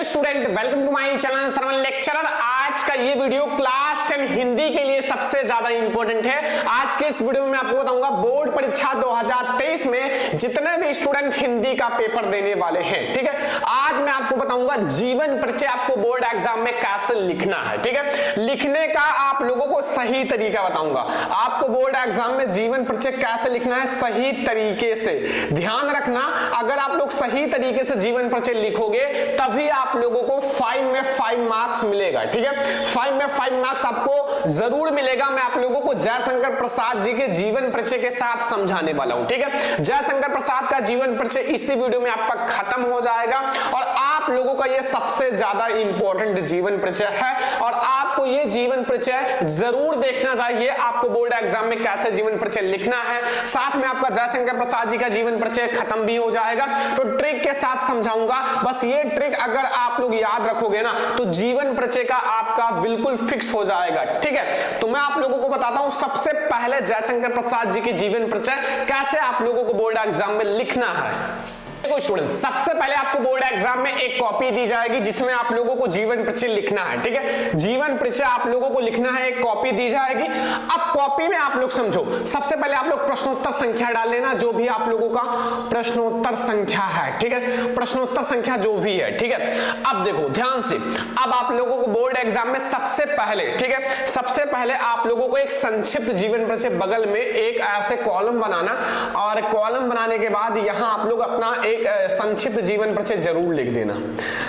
Hello student, welcome to my channel Sarwan lecturer. आज का ये वीडियो क्लास 10 हिंदी के लिए सबसे ज्यादा इंपॉर्टेंट है। आज के इस वीडियो में मैं आपको बताऊंगा बोर्ड परीक्षा 2023 में जितने भी स्टूडेंट हिंदी का पेपर देने वाले हैं, ठीक है, आज मैं आपको बताऊंगा जीवन परिचय आपको बोर्ड एग्जाम में कैसे लिखना है। ठीक है, लिखने का आप लोगों को सही तरीका बताऊंगा। आपको बोर्ड एग्जाम में जीवन परिचय कैसे लिखना है सही तरीके से। ध्यान रखना, अगर आप लोग सही तरीके से जीवन परिचय लिखोगे तभी आप लोगों को 5 में 5 मार्क्स मिलेगा। ठीक है, 5 में 5 मार्क्स आपको जरूर मिलेगा। मैं आप लोगों को जयशंकर प्रसाद जी के जीवन परिचय के साथ समझाने वाला हूं। ठीक है, जयशंकर प्रसाद का जीवन परिचय इसी वीडियो में आपका खत्म हो जाएगा और आप लोगों का ये सबसे ज्यादा इंपॉर्टेंट जीवन परिचय है और आपको ये जीवन परिचय जरूर देखना चाहिए। आपको बोर्ड एग्जाम में कैसे जीवन परिचय लिखना है, साथ में आपका जयशंकर प्रसाद जी का जीवन परिचय खत्म भी हो जाएगा। तो ट्रिक के साथ समझाऊंगा। बस ये ट्रिक अगर आप लोग याद रखोगे ना तो जीवन परिचय का आपका बिल्कुल फिक्स हो जाएगा। ठीक है, तो मैं आप लोगों को बताता हूं सबसे पहले जयशंकर प्रसाद जी की जीवन परिचय कैसे आप लोगों को बोर्ड एग्जाम में लिखना है। देखो स्टूडेंट, सबसे पहले आपको बोर्ड एग्जाम में एक कॉपी दी जाएगी जिसमें आप लोगों को जीवन परिचय लिखना है। ठीक है, जीवन परिचय आप लोगों को लिखना है, एक कॉपी दी जाएगी। अब कॉपी में आप लोग समझो, सबसे पहले आप लोग प्रश्नोत्तर संख्या डाल लेना, जो भी आप लोगों का प्रश्नोत्तर संख्या है। ठीक है, प्रश्नोत्तर संख्या जो भी है। ठीक है, अब देखो ध्यान से, अब आप लोगों को बोर्ड एग्जाम में सबसे पहले, ठीक है, सबसे पहले आप लोगों को एक संक्षिप्त जीवन परिचय बगल में एक ऐसे कॉलम बनाना और कॉलम बनाने के बाद यहां आप लोग अपना एक संक्षिप्त जीवन परिचय जरूर लिख देना,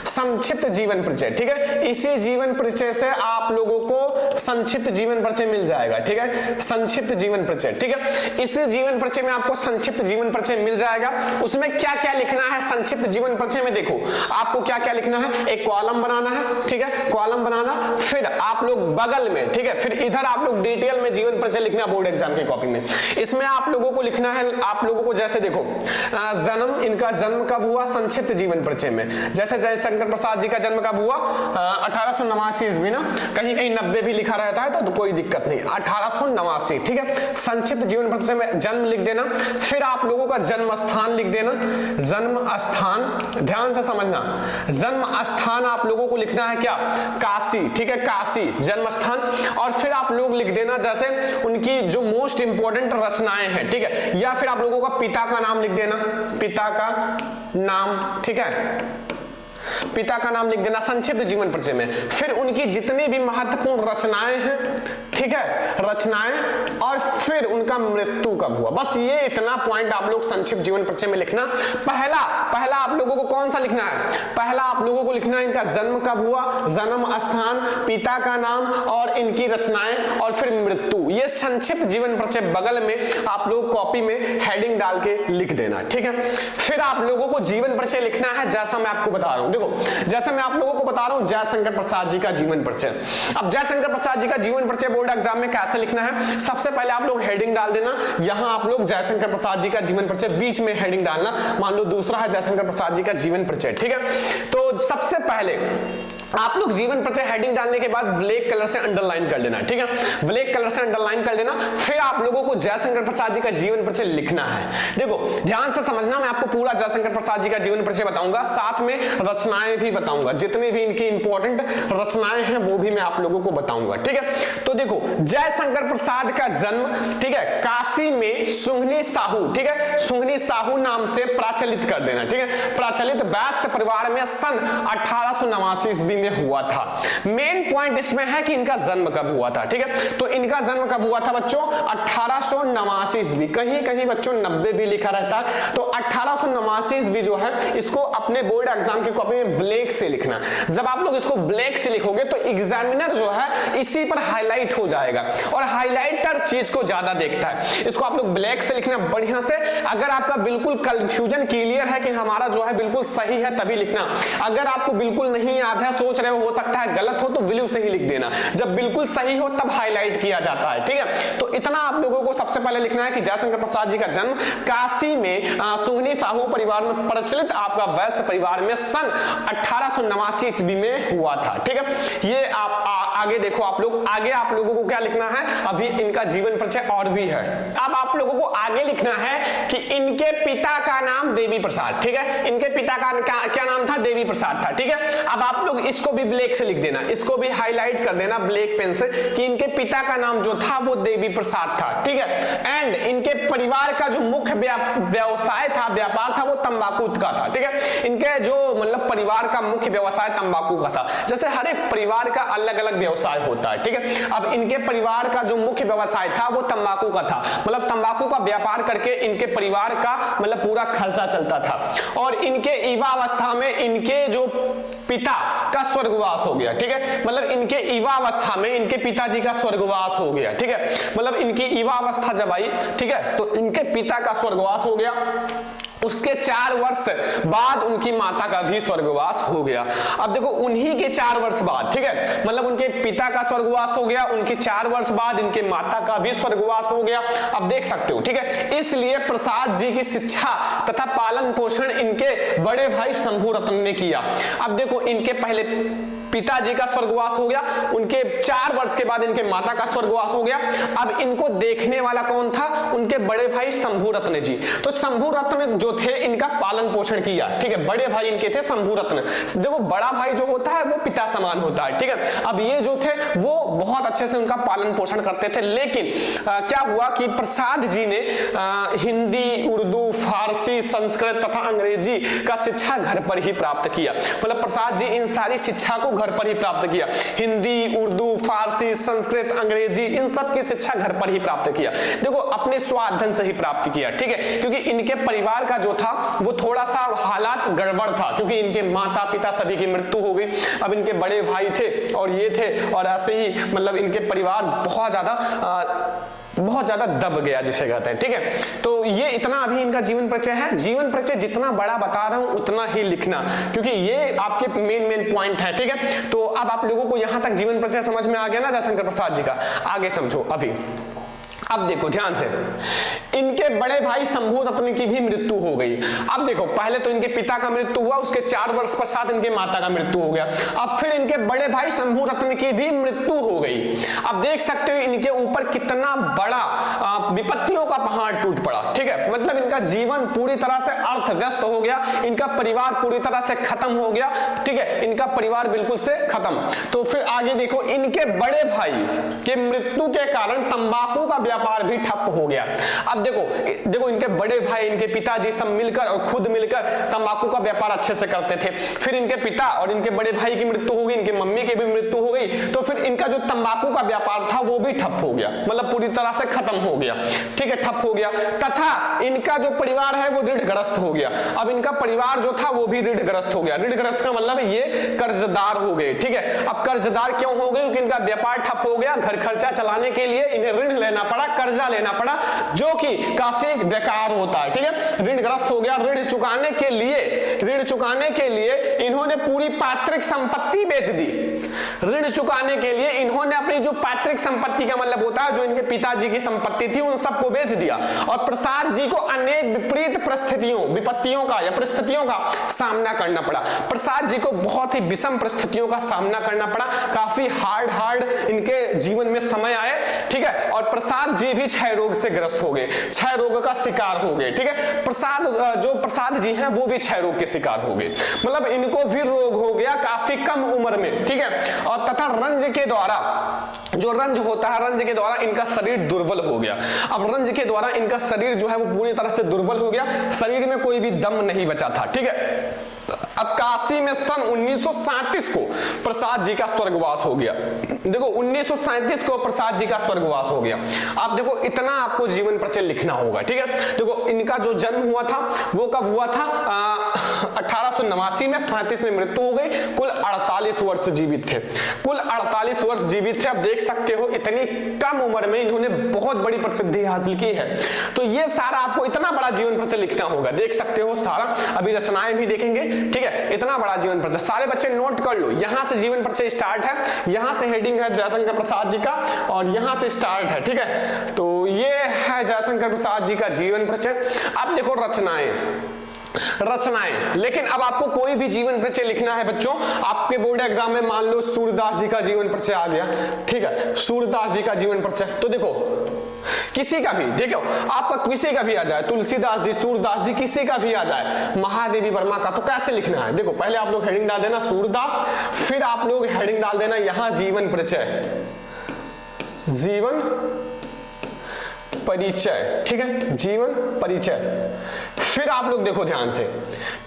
संक्षिप्त जीवन परिचय। ठीक है, इसी जीवन परिचय से आप लोगों को संक्षिप्त जीवन परिचय मिल जाएगा। ठीक है, संक्षिप्त जीवन परिचय। ठीक है, इसी जीवन परिचय में आपको संक्षिप्त जीवन परिचय मिल जाएगा। उसमें क्या क्या लिखना है संक्षिप्त जीवन परिचय में, देखो आपको क्या क्या लिखना है। एक कॉलम बनाना है, ठीक है, कॉलम बनाना, फिर आप लोग बगल में, ठीक है, फिर इधर आप लोग डिटेल में जीवन परिचय लिखना बोर्ड एग्जाम की कॉपी में। इसमें आप लोगों को लिखना है, आप लोगों को जैसे देखो जन्म, इनका जन्म कब हुआ संक्षिप्त जीवन परिचय में, जैसे जयशंकर प्रसाद जी का जन्म कब हुआ 1889 ईस्वी ना, कहीं कहीं 90 भी लिखा रहता है तो कोई दिक्कत नहीं, 1889। ठीक है, संक्षिप्त जीवन परिचय में जन्म लिख देना, फिर आप लोगों का जन्म स्थान लिख देना, जन्म स्थान, ध्यान से समझना, जन्म स्थान आप लोगों को लिखना है क्या, काशी। ठीक है, काशी जन्म स्थान, और फिर आप लोग लिख देना जैसे उनकी जो मोस्ट इंपॉर्टेंट रचनाएं हैं। ठीक है, या फिर आप लोगों का पिता का नाम लिख देना, पिता का नाम। ठीक है, पिता का नाम लिख देना संक्षिप्त जीवन परिचय में, फिर उनकी जितनी भी महत्वपूर्ण रचनाएं हैं, ठीक है, रचनाएं, और फिर उनका मृत्यु कब हुआ। बस ये इतना पॉइंट आप लोग संक्षिप्त जीवन परिचय में लिखना। पहला आप लोगों को कौन सा लिखना है, पहला आप लोगों को लिखना है इनका जन्म कब हुआ, जन्म स्थान, पिता का नाम और इनकी रचनाएं, और फिर मृत्यु। ये संक्षिप्त जीवन परिचय बगल में आप लोग कॉपी में हेडिंग डाल के लिख देना। ठीक है, फिर आप लोगों को जीवन परिचय लिखना है जैसा मैं आपको बता रहा हूं। देखो जैसे मैं आप लोगों को बता रहा हूं जयशंकर प्रसाद जी का जीवन परिचय। अब जयशंकर प्रसाद जी का जीवन परिचय बोर्ड एग्जाम में कैसे लिखना है, सबसे पहले आप लोग हेडिंग डाल देना। यहां आप लोग जयशंकर प्रसाद जी का जीवन परिचय, बीच में हेडिंग डालना, मान लो दूसरा है जयशंकर प्रसाद जी का जीवन परिचय। ठीक है, तो सबसे पहले आप लोग जीवन परिचय हेडिंग डालने के बाद ब्लैक कलर से अंडरलाइन कर देना। ठीक है, ब्लैक कलर से अंडरलाइन कर देना, फिर आप लोगों को जयशंकर प्रसाद जी का जीवन परिचय लिखना है। देखो ध्यान से समझना, मैं आपको पूरा जयशंकर प्रसाद जी का जीवन परिचय बताऊंगा, साथ में रचनाएं भी बताऊंगा, जितनी भी इनकी इंपॉर्टेंट रचनाएं हैं वो भी मैं आप लोगों को बताऊंगा। ठीक है, तो देखो जयशंकर प्रसाद का जन्म, ठीक है, काशी में सुंगनी साहू, ठीक है, सुंगनी साहू नाम से प्रचलित कर देना। ठीक है, प्रचलित वैश्य परिवार में सन 1889 ईस्वी में हुआ था। मेन पॉइंट इसमें है कि इनका जन्म कब हुआ था। ठीक है, तो इनका जन्म कब हुआ था बच्चों 1889 ईस्वी, कहीं कहीं बच्चों 90 भी लिखा रहता है, तो 1889 ईस्वी जो है इसको अपने बोर्ड एग्जाम की कॉपी में ब्लैक से लिखना। जब आप लोग इसको ब्लैक से लिखोगे तो एग्जामिनर जो है इसी पर हाईलाइट हो जाएगा और हाईलाइटर चीज को ज्यादा देखता है। इसको आप लोग ब्लैक से लिखना बढ़िया से। अगर आपका बिल्कुल कंफ्यूजन क्लियर है कि हमारा जो है बिल्कुल सही है तभी लिखना, अगर आपको बिल्कुल नहीं याद है, सोच सोच रहे हो सकता है गलत हो तो ब्लू से ही लिख देना, जब बिल्कुल सही हो तब हाईलाइट किया जाता है, ठीक है। तो इतना आप लोगों को सबसे पहले लिखना है कि जयशंकर प्रसाद जी का जन्म काशी में सुगनी साहू परिवार में प्रचलित आपका वैश्य परिवार में सन 1889 ईस्वी में हुआ था, ठीक है। ये आप आगे देखो, आप लोग आगे आप लोगों को क्या लिखना है, अभी इनका जीवन परिचय और भी है। अब आप लोगों को आगे लिखना है कि इनके पिता का नाम देवी प्रसाद, ठीक है। इनके पिता का क्या नाम था, देवी प्रसाद था, ठीक है। अब आप लोग इसको भी ब्लैक से लिख देना, इसको भी हाईलाइट कर देना ब्लैक पेन से कि इनके पिता का नाम जो था वो देवी प्रसाद था, ठीक है। एंड इनके परिवार का जो मुख्य व्यवसाय था, व्यापार था, वो तंबाकू का था, ठीक है। इनके जो मतलब परिवार का मुख्य व्यवसाय तंबाकू का था। जैसे हर एक परिवार का अलग अलग व्यवसाय होता है, ठीक है। अब इनके परिवार का जो मुख्य व्यवसाय था वो तंबाकू का था, मतलब तंबाकू का व्यापार करके इनके परिवार का मतलब पूरा खर्चा चलता था। और इनके युवावस्था में इनके जो पिता का स्वर्गवास हो गया, ठीक है। मतलब इनके युवावस्था में इनके पिताजी का स्वर्गवास हो गया, ठीक है। मतलब इनकी युवावस्था जब आई, ठीक है, तो इनके पिता का स्वर्गवास हो गया। उसके 4 वर्ष बाद उनकी माता का भी स्वर्गवास हो गया। अब देखो उन्हीं के 4 वर्ष बाद, ठीक है, मतलब उनके पिता का स्वर्गवास हो गया, उनके 4 वर्ष बाद इनके माता का भी स्वर्गवास हो गया। अब देख सकते हो, ठीक है। इसलिए प्रसाद जी की शिक्षा तथा पालन पोषण इनके बड़े भाई शंभू रत्न ने किया। अब देखो इनके पहले पिताजी का स्वर्गवास हो गया, उनके 4 वर्ष के बाद इनके माता का स्वर्गवास हो गया। अब इनको देखने वाला कौन था, उनके बड़े भाई शंभू रत्न जी। तो शंभू रत्न जो थे इनका पालन पोषण किया, ठीक है। बड़े भाई इनके थे शंभू रत्न। देखो बड़ा भाई जो होता है वो पिता समान होता है, ठीक है। अब ये जो थे वो बहुत अच्छे से उनका पालन पोषण करते थे। लेकिन क्या हुआ कि प्रसाद जी ने हिंदी, उर्दू, फारसी, संस्कृत तथा अंग्रेजी का शिक्षा घर पर ही प्राप्त किया। मतलब प्रसाद जी इन सारी शिक्षा को घर पर ही प्राप्त किया। हिंदी, उर्दू, फारसी, संस्कृत, अंग्रेजी, इन सब की शिक्षा घर पर ही प्राप्त किया। देखो अपने स्वाधन से ही प्राप्त किया, ठीक है। क्योंकि इनके परिवार का जो था वो थोड़ा सा हालात गड़बड़ था, क्योंकि इनके माता पिता सभी की मृत्यु हो गई। अब इनके बड़े भाई थे और ये थे, और ऐसे ही मतलब इनके परिवार बहुत ज्यादा दब गया जिसे कहते हैं, ठीक है। तो ये इतना अभी इनका जीवन परिचय है। जीवन परिचय जितना बड़ा बता रहा हूं उतना ही लिखना, क्योंकि ये आपके मेन पॉइंट है, ठीक है। तो अब आप लोगों को यहां तक जीवन परिचय समझ में आ गया ना जयशंकर प्रसाद जी का। आगे समझो अभी। अब देखो ध्यान से, इनके बड़े भाई शंभू रत्न की भी मृत्यु हो गई। अब देखो पहले तो इनके पिता का मृत्यु हुआ, उसके 4 वर्ष पश्चात इनके माता का मृत्यु हो गया। अब फिर इनके बड़े भाई शंभू रत्न की भी मृत्यु हो गई। अब देख सकते हो इनके ऊपर कितना बड़ा विपत्तियों का पहाड़ टूट पड़ा, ठीक है। मतलब इनका जीवन पूरी तरह से अर्थ व्यस्त हो गया, इनका परिवार पूरी तरह से खत्म हो गया, ठीक है। इनका परिवार बिल्कुल से खत्म। तो फिर आगे देखो, इनके बड़े भाई के मृत्यु के कारण तंबाकू का व्यापार भी ठप हो गया। अब देखो इनके बड़े भाई, इनके पिताजी सब मिलकर और खुद मिलकर तंबाकू का व्यापार अच्छे से करते थे। फिर इनके पिता और इनके बड़े भाई की मृत्यु हो गई, इनके मम्मी की भी मृत्यु हो गई। तो फिर इनका जो तंबाकू का व्यापार था वो भी ठप हो गया, मतलब पूरी तरह से खत्म हो गया, ठीक है, ठप हो गया। तथा इनका जो परिवार है वो ऋणग्रस्त हो गया। अब इनका परिवार जो था वो भी ऋणग्रस्त हो गया। ऋणग्रस्त का मतलब ये कर्जदार हो गए, ठीक है। अब कर्जदार क्यों हो गए, क्योंकि इनका व्यापार ठप हो गया, घर खर्चा चलाने के लिए इन्हें ऋण लेना पड़ा, कर्जा लेना पड़ा, जो कि काफी बेकार होता है, ठीक है। ऋणग्रस्त हो गया। ऋण चुकाने के लिए इन्होंने पूरी पैतृक संपत्ति बेच दी। ऋण चुकाने के लिए इन्होंने अपनी जो पैतृक संपत्ति का मतलब होता है, जो इनके पिताजी की संपत्ति थी, उन सबको बेच दिया। और प्रसाद जी को अनेक विपरीत विपत्तियों का या परिस्थितियों का सामना करना पड़ा। प्रसाद जी को बहुत ही विषम परिस्थितियों का सामना करना पड़ा, काफी हार्ड इनके जीवन में समय आए, ठीक है। और प्रसाद जी भी क्षय रोग से ग्रस्त हो गए, क्षय रोग का शिकार हो गए, ठीक है। प्रसाद जी हैं वो भी क्षय रोग के शिकार हो गए, मतलब इनको भी रोग हो गया काफी कम उम्र में, ठीक है। और तथा रंज के द्वारा, जो रंज होता है, रंज के द्वारा इनका शरीर दुर्बल हो गया। अब रंज के द्वारा इनका शरीर जो है वो पूरी तरह से दुर्बल हो गया, शरीर में कोई भी दम नहीं बचा था, ठीक है। अब काशी में सन 1937 को प्रसाद जी का स्वर्गवास हो गया। देखो 1937 को प्रसाद जी का स्वर्गवास हो गया। अब देखो इतना आपको जीवन परिचय लिखना होगा, ठीक है। देखो इनका जो जन्म हुआ था वो कब हुआ था, 1889 में, 37 में मृत्यु हो गई। कुल 48 वर्ष जीवित थे, कुल 48 वर्ष जीवित थे। अब देख सकते हो इतनी कम उम्र में इन्होंने बहुत बड़ी प्रसिद्धि हासिल की है। तो ये सारा आपको इतना बड़ा जीवन परिचय लिखना होगा, देख सकते हो सारा। अभी रचनाएं भी देखेंगे, ठीक है। है, इतना बड़ा जीवन परिचय। सारे बच्चे नोट कर लो, यहां से जीवन परिचय स्टार्ट है, यहां से हेडिंग है जयशंकर प्रसाद जी का और यहां से स्टार्ट है, ठीक है। तो ये है जयशंकर प्रसाद जी का जीवन परिचय। अब देखो रचनाएं, लेकिन अब आपको कोई भी जीवन परिचय लिखना है बच्चों, आपके बोर्ड एग्जाम में मान लो सूरदास जी का जीवन परिचय आ गया, ठीक है, सूरदास जी का जीवन परिचय। तो देखो किसी का भी, देखो आपका किसी का भी आ जाए, तुलसीदास जी, सूरदास जी, किसी का भी आ जाए, महादेवी वर्मा का, तो कैसे लिखना है? देखो पहले आप लोग हेडिंग डाल देना सूरदास, फिर आप लोग हेडिंग डाल देना यहां जीवन परिचय, जीवन परिचय, ठीक है, जीवन परिचय। फिर आप लोग देखो ध्यान से,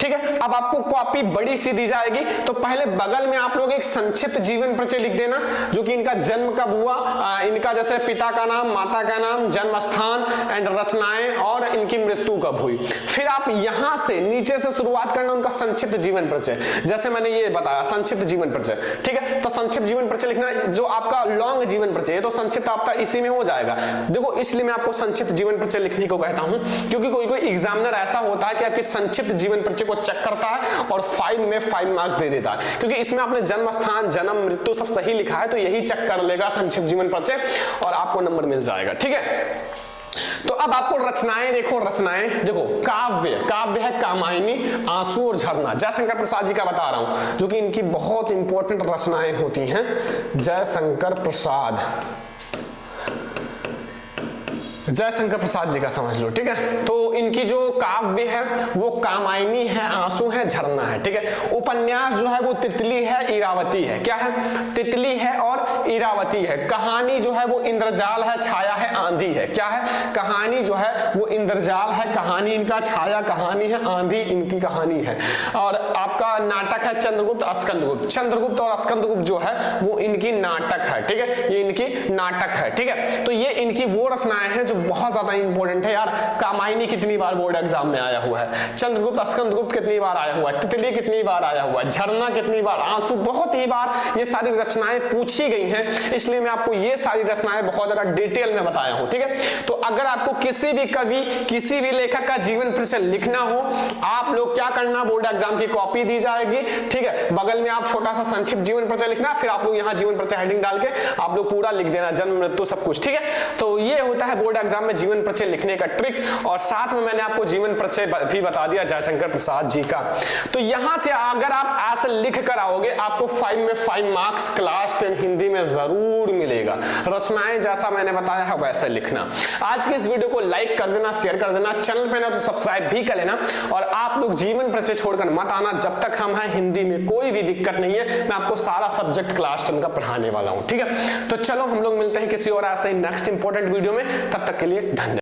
ठीक है। अब आपको कॉपी बड़ी सी दी जाएगी, तो पहले बगल में आप लोग एक संक्षिप्त जीवन परिचय लिख देना, जो कि इनका जन्म कब हुआ, इनका जैसे पिता का नाम, माता का नाम, जन्म स्थान एंड रचनाएं और इनकी मृत्यु कब हुई। फिर आप यहां से नीचे से शुरुआत करना उनका संक्षिप्त जीवन परिचय, जैसे मैंने ये बताया संक्षिप्त जीवन परिचय, ठीक है। तो संक्षिप्त जीवन परिचय लिखना, जो आपका लॉन्ग जीवन परिचय तो संक्षिप्त आपका इसी में हो जाएगा। देखो इसलिए मैं आपको संक्षिप्त जीवन परिचय लिखने को कहता हूं, क्योंकि कोई कोई एग्जामिनर ऐसा होता है कि आपके संक्षिप्त जीवन परिचय को चेक करता है और 5 में 5 मार्क्स दे देता है, क्योंकि इसमें आपने जन्म स्थान, जन्म, मृत्यु सब सही लिखा है, तो यही चेक कर लेगा संक्षिप्त जीवन परिचय और आपको नंबर मिल जाएगा, ठीक है। तो अब आपको रचनाएं देखो, रचनाएं देखो, काव्य है कामायनी, आंसू और झरना, जयशंकर प्रसाद जी का बता रहा हूं, जो कि इनकी बहुत इंपॉर्टेंट रचनाएं होती हैं। जयशंकर प्रसाद जी का समझ लो, ठीक है। तो इनकी जो काव्य है वो कामायनी है, आंसू है, झरना है, ठीक है। उपन्यास जो है वो तितली है, इरावती है, क्या है? तितली है और इरावती है। कहानी जो है वो इंद्रजाल है, छाया है, आंधी है, क्या है? कहानी जो है वो इंद्रजाल है, कहानी इनका, छाया कहानी है, आंधी इनकी कहानी है। और आपका नाटक है चंद्रगुप्त, अस्कंदगुप्त। चंद्रगुप्त और अस्कंदगुप्त जो है वो इनकी नाटक है, ठीक है, ये इनकी नाटक है, ठीक है। तो ये इनकी वो रचनाएं हैं जो बहुत ज्यादा इंपॉर्टेंट है यार। कामायनी कितनी बार बोर्ड एग्जाम में आया हुआ है, चंद्रगुप्त अस्कंदगुप्त कितनी बार आया हुआ है, तितली कितनी बार आया हुआ है, झरना कितनी बार, आंसू बहुत ही बार ये सारी रचनाएं पूछी गई हैं, इसलिए मैं आपको ये सारी रचनाएं बहुत ज्यादा डिटेल में बताया हूं, ठीक है। तो अगर आपको किसी भी कवि, किसी भी लेखक का जीवन परिचय लिखना हो, आप लोग क्या करना, बोर्ड एग्जाम की कॉपी दी जाएगी, ठीक है, बगल में आप छोटा सा संक्षिप्त जीवन परिचय लिखना, फिर आप लोग यहाँ जीवन परिचय हेडिंग डाल के आप लोग पूरा लिख देना, जन्म, मृत्यु सब कुछ, ठीक है। तो ये होता है बोर्ड एग्जाम में जीवन परिचय लिखने का ट्रिक, और साथ में मैंने आपको जीवन परिचय भी बता दिया जयशंकर प्रसाद जी का। तो यहां से अगर आप ऐसे लिख कर आओगे, आपको 5 में 5 मार्क्स क्लास 10 हिंदी में जरूर मिलेगा। रचनाएं जैसा मैंने बताया है वैसे लिखना। आज के इस वीडियो को लाइक कर देना, शेयर कर देना, चैनल पे ना तो सब्सक्राइब भी कर लेना, और आप लोग जीवन परिचय छोड़कर मत आना जब तक हम हैं हिंदी में, कोई भी दिक्कत नहीं है, मैं आपको सारा सब्जेक्ट क्लास 10 का पढ़ाने वाला हूं, ठीक है। तो चलो हम लोग मिलते हैं किसी और ऐसे नेक्स्ट इंपॉर्टेंट वीडियो में, तब तक के लिए धन्यवाद।